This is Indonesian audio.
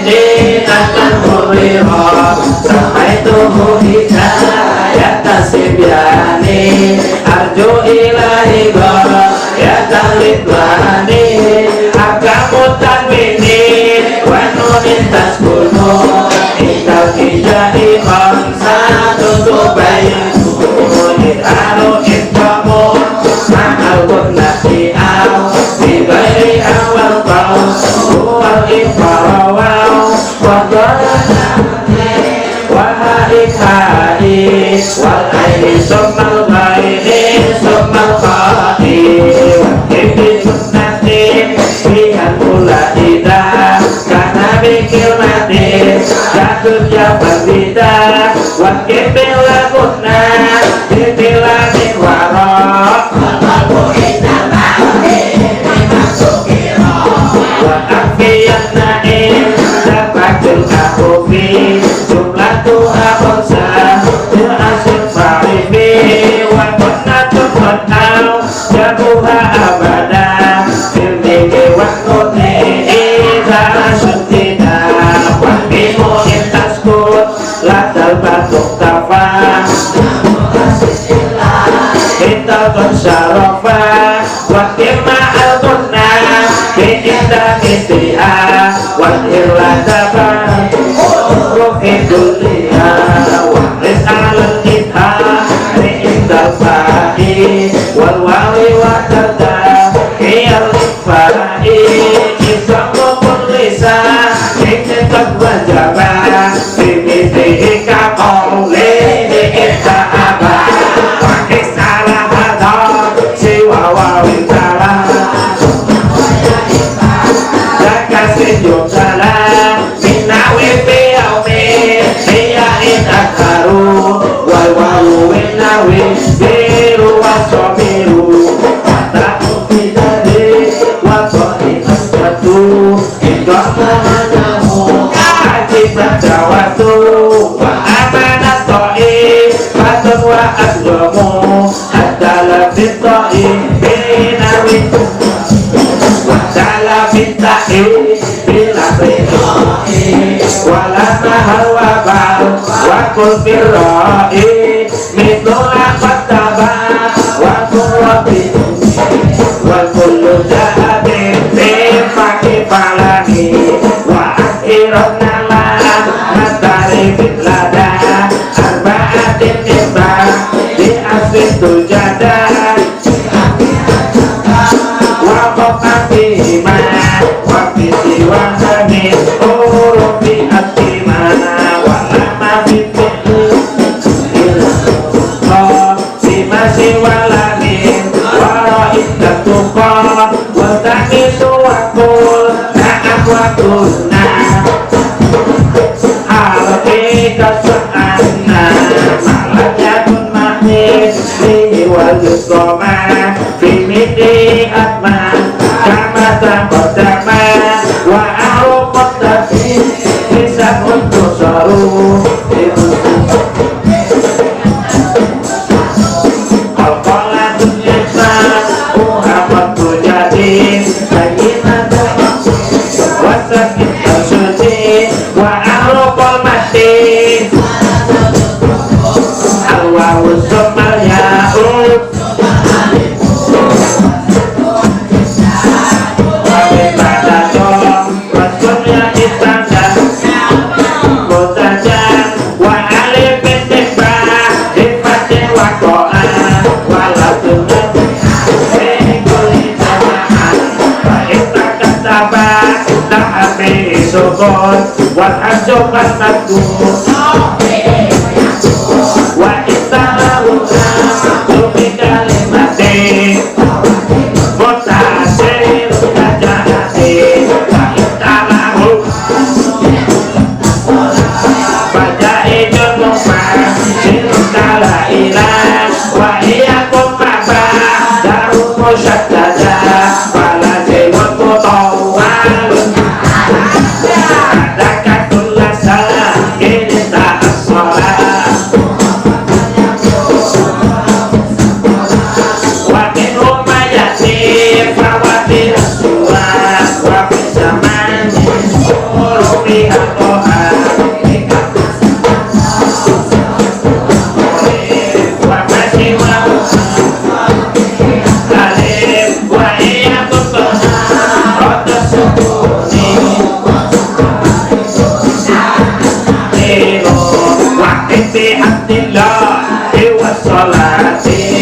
dinatan murira samaituhu hidayata sibyani arju ilahi ya talidwani akamu tanwini wa nunin taskunu intal kijai khamsa tutubayinu aro intamu ma'al kunnati au bibairi awal kau huwal ifarawau wa wahai wal aini summal ghaini summal qa'i wa kibi sunnati bihan kula ida karena bikil mati jatuh jabat bida wa kibi laguna bibila min warok wa afiyan na'im dapatul kahufi jumlatu akhonsa asyik farifi wa qannatun qannau jabuha abada filmini wa nuni idha syuddina wa bimu intaskut latal batuk tafa intal konsarofa wa kima al-qurna bi'inda mitiha wa irladaba ruhi dulia wa ris'alal kitha bi'indal fa'i wal wawi wa tata hiyal fa'i isamu kulisa intiqad wajaba bimitihi kaqawli bi'inda abba wa kis'ala hadha siwa wawin tala zakasih yukala minawi fiyaumi hiyain akharu wal walu winawi biru wasomiru wataku fidari watoni aswatu indona manamu ajibah jawatu wa amanat to'i fatun wa aslomu adalah fitoi binawi wadala binta'i bila bina'i wala mahal wabal wakul firra'i mitula qattaba wakul wabi wakul jahatin bimaki falani wa akhirat nalam matari bitlada arba'atin imbah di asli tujadah Fimiti atma kama taqaddama wa a'raqati bisa untuk saru al-qalatun yasa uhabatu jadi sayyidata wasakit al-suci wa a'raqal mati al-wawu summal ya'ud wal hajju qasatu wa istalahu fi kalimati mutasir kajahati wa istalahu faja'idun mufah sintala ilah wa iyakum ma'ba darul musyaddada walazimut mutawwal والصلاة